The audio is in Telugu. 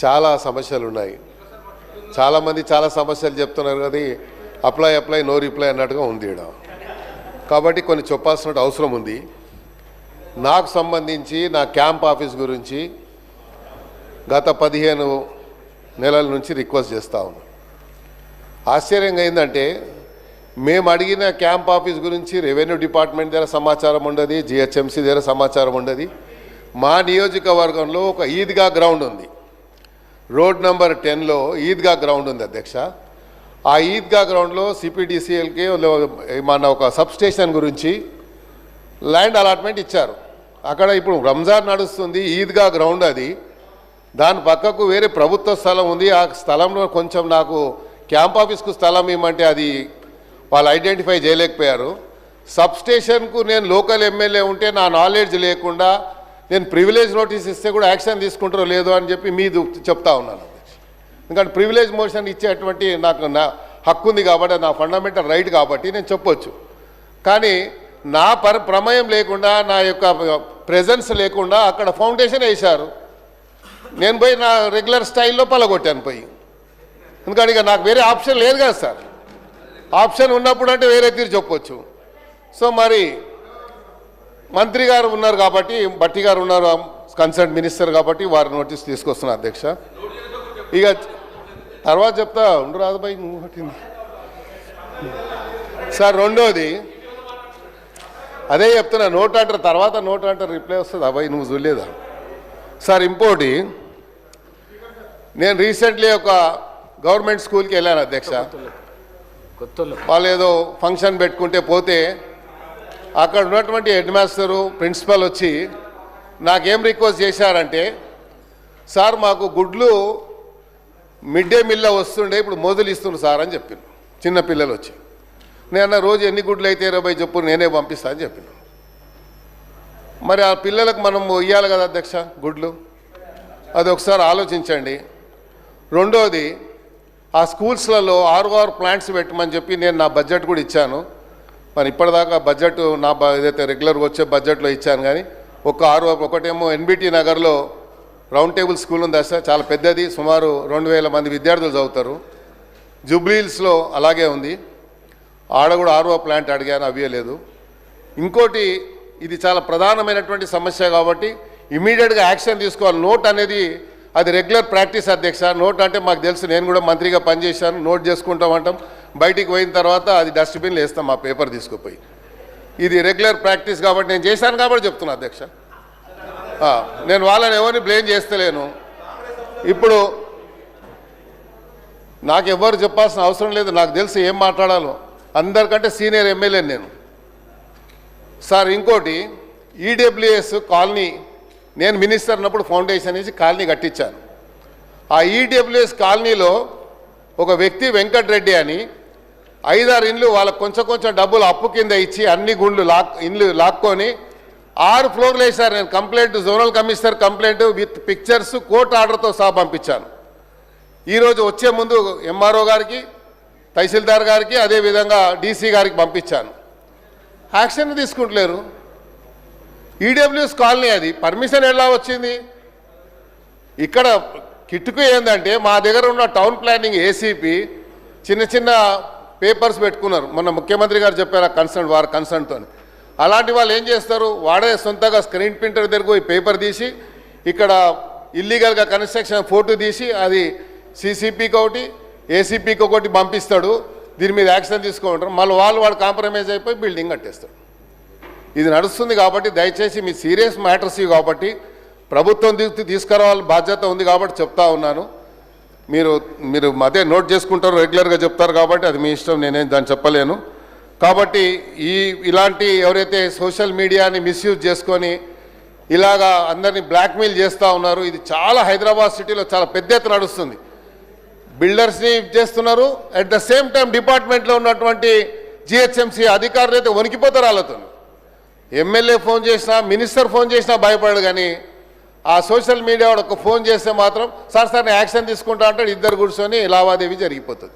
చాలా సమస్యలు ఉన్నాయి. చాలామంది చాలా సమస్యలు చెప్తున్నారు. అది అప్లై నో రిప్లై అన్నట్టుగా ఉంది ఈడ. కాబట్టి కొన్ని చెప్పాల్సిన అవసరం ఉంది. నాకు సంబంధించి నా క్యాంప్ ఆఫీస్ గురించి గత 15 నెలల నుంచి రిక్వెస్ట్ చేస్తూ ఉన్నాను. ఆశ్చర్యంగా ఏంటంటే మేము అడిగిన క్యాంప్ ఆఫీస్ గురించి రెవెన్యూ డిపార్ట్మెంట్ దగ్గర సమాచారం ఉండదు, జిహెచ్ఎంసీ దగ్గర సమాచారం ఉండదు. మా నియోజకవర్గంలో ఒక ఈద్గా గ్రౌండ్ ఉంది, రోడ్ నెంబర్ 10లో ఈద్గా గ్రౌండ్ ఉంది అధ్యక్ష. ఆ ఈద్గా గ్రౌండ్లో సిపిడిసిఎల్కి మన ఒక సబ్స్టేషన్ గురించి ల్యాండ్ అలాట్మెంట్ ఇచ్చారు. అక్కడ ఇప్పుడు రంజాన్ నడుస్తుంది, ఈద్గా గ్రౌండ్ అది. దాని పక్కకు వేరే ప్రభుత్వ స్థలం ఉంది. ఆ స్థలంలో కొంచెం నాకు క్యాంప్ ఆఫీస్కు స్థలం ఇవ్వమంటే అది వాళ్ళు ఐడెంటిఫై చేయలేకపోయారు. సబ్స్టేషన్కు నేను లోకల్ ఎమ్మెల్యే ఉంటే నా నాలెడ్జ్ లేకుండా నేను ప్రివిలేజ్ నోటీస్ ఇస్తే కూడా యాక్షన్ తీసుకుంటారో లేదో అని చెప్పి మీది చెప్తా ఉన్నాను. ఎందుకంటే ప్రివిలేజ్ మోషన్ ఇచ్చేటువంటి నాకు నా హక్కు ఉంది కాబట్టి, నా ఫండమెంటల్ రైట్ కాబట్టి నేను చెప్పొచ్చు. కానీ నా ప్రమేయం లేకుండా, నా యొక్క ప్రెజెన్స్ లేకుండా అక్కడ ఫౌండేషన్ వేశారు. నేను పోయి నా రెగ్యులర్ స్టైల్లో పలగొట్టాను పోయి. ఎందుకంటే ఇక నాకు వేరే ఆప్షన్ లేదు కదా సార్. ఆప్షన్ ఉన్నప్పుడు అంటే వేరే తీరు చెప్పొచ్చు. సో మరి మంత్రి గారు ఉన్నారు కాబట్టి, భట్టి గారు ఉన్నారు కన్సర్న్ మినిస్టర్ కాబట్టి వారి నోటీస్ తీసుకొస్తున్నా అధ్యక్ష. ఇక తర్వాత చెప్తా ఉండు రాజుబాయి నువ్వు పట్టింది సార్. రెండోది అదే చెప్తున్నా, నోట్ అంటారు తర్వాత నోట్ అంటారు రిప్లై వస్తుంది. అబ్బాయి నువ్వు చూడలేదా సార్? ఇంకోటి, నేను రీసెంట్లీ ఒక గవర్నమెంట్ స్కూల్కి వెళ్ళాను అధ్యక్ష. వాళ్ళు ఏదో ఫంక్షన్ పెట్టుకుంటే పోతే అక్కడ ఉన్నటువంటి హెడ్ మాస్టరు ప్రిన్సిపల్ వచ్చి నాకేం రిక్వెస్ట్ చేశారంటే, సార్ మాకు గుడ్లు మిడ్ డే మీల్లో వస్తుండే, ఇప్పుడు మోదులు ఇస్తున్నారు సార్ అని చెప్పాను. చిన్న పిల్లలు వచ్చి నేను రోజు ఎన్ని గుడ్లు అయితే 20 చెప్పు నేనే పంపిస్తా అని చెప్పాను. మరి ఆ పిల్లలకు మనం ఇవ్వాలి కదా అధ్యక్ష గుడ్లు, అది ఒకసారి ఆలోచించండి. రెండోది, ఆ స్కూల్స్లలో 6 ప్లాంట్స్ పెట్టమని చెప్పి నేను నా బడ్జెట్ కూడా ఇచ్చాను. మరి ఇప్పటిదాకా బడ్జెట్ నా ఏదైతే రెగ్యులర్గా వచ్చే బడ్జెట్లో ఇచ్చాను. కానీ ఒక 6 ఒకటేమో ఎన్బిటి నగర్లో రౌండ్ టేబుల్ స్కూల్ ఉంది సార్, చాలా పెద్దది, సుమారు 2000 మంది విద్యార్థులు చదువుతారు. జూబ్లీహిల్స్లో అలాగే ఉంది, ఆడ కూడా 6వ ప్లాంట్ అడిగాను, అవ్వలేదు. ఇంకోటి, ఇది చాలా ప్రధానమైనటువంటి సమస్య కాబట్టి ఇమీడియట్గా యాక్షన్ తీసుకోవాలి. నోట్ అనేది అది రెగ్యులర్ ప్రాక్టీస్ అధ్యక్ష. నోట్ అంటే మాకు తెలుసు, నేను కూడా మంత్రిగా పనిచేశాను. నోట్ చేసుకుంటామంటాం, బయటికి పోయిన తర్వాత అది డస్ట్బిన్లో వేస్తాం ఆ పేపర్ తీసుకుపోయి. ఇది రెగ్యులర్ ప్రాక్టీస్ కాబట్టి నేను చేశాను కాబట్టి చెప్తున్నా అధ్యక్ష. నేను వాళ్ళని ఎవరిని బ్లేమ్ చేస్తలేను. ఇప్పుడు నాకు ఎవరు చెప్పాల్సిన అవసరం లేదు, నాకు తెలుసు ఏం మాట్లాడాలో. అందరికంటే సీనియర్ ఎమ్మెల్యే నేను సార్. ఇంకోటి, ఈడబ్ల్యూఎస్ కాలనీ నేను మినిస్టర్ ఉన్నప్పుడు ఫౌండేషన్ వేసి కాలనీ కట్టించాను. ఆ ఈడబ్ల్యూఎస్ కాలనీలో ఒక వ్యక్తి వెంకటరెడ్డి అని 5-6 ఇండ్లు వాళ్ళకు కొంచెం డబ్బులు అప్పు కింద ఇచ్చి అన్ని ఇండ్లు లాక్కొని 6 ఫ్లోర్లు వేశారు. నేను complaint, zonal commissioner complaint with pictures, court ఆర్డర్తో సహా పంపించాను. ఈరోజు వచ్చే ముందు ఎంఆర్ఓ గారికి, తహసీల్దార్ గారికి, అదేవిధంగా డీసీ గారికి పంపించాను. యాక్షన్ తీసుకుంటలేరు. ఈడబ్ల్యూఎస్ కాలనీ అది పర్మిషన్ ఎలా వచ్చింది? ఇక్కడ కిట్టుకు ఏంటంటే మా దగ్గర ఉన్న టౌన్ ప్లానింగ్ ఏసీపీ చిన్న పేపర్స్ పెట్టుకున్నారు. మొన్న ముఖ్యమంత్రి గారు చెప్పారు వారి కన్సర్న్తో. అలాంటి వాళ్ళు ఏం చేస్తారు, వాడే సొంతగా స్క్రీన్ ప్రింటర్ దగ్గరకు పోయి పేపర్ తీసి ఇక్కడ ఇల్లీగల్గా కన్స్ట్రక్షన్ ఫోటో తీసి అది సీసీపీకి ఒకటి, ఏసీపీకి ఒకటి పంపిస్తాడు. దీని మీద యాక్షన్ తీసుకుంటారు. మళ్ళీ వాడు కాంప్రమైజ్ అయిపోయి బిల్డింగ్ కట్టేస్తాడు. ఇది నడుస్తుంది కాబట్టి దయచేసి మీ సీరియస్ మ్యాటర్స్ ఇవి కాబట్టి ప్రభుత్వం తీసుకురావాలి బాధ్యత ఉంది కాబట్టి చెప్తా ఉన్నాను. మీరు అదే నోట్ చేసుకుంటారు, రెగ్యులర్గా చెప్తారు కాబట్టి అది మీ ఇష్టం, నేనేం దాన్ని చెప్పలేను. కాబట్టి ఇలాంటి ఎవరైతే సోషల్ మీడియాని మిస్యూజ్ చేసుకొని ఇలాగా అందరినీ బ్లాక్మెయిల్ చేస్తూ ఉన్నారు, ఇది చాలా హైదరాబాద్ సిటీలో చాలా పెద్ద ఎత్తున నడుస్తుంది. బిల్డర్స్ని చేస్తున్నారు, అట్ ద సేమ్ టైం డిపార్ట్మెంట్లో ఉన్నటువంటి జిహెచ్ఎంసీ అధికారులు అయితే వణికిపోతారు వాళ్ళతో. ఎమ్మెల్యే ఫోన్ చేసినా, మినిస్టర్ ఫోన్ చేసినా భయపడదు. కానీ ఆ సోషల్ మీడియా వాడు ఒక ఫోన్ చేస్తే మాత్రం సార్ నేను యాక్షన్ తీసుకుంటా అంటాడు. ఇద్దరు కూర్చొని లావాదేవీ జరిగిపోతుంది.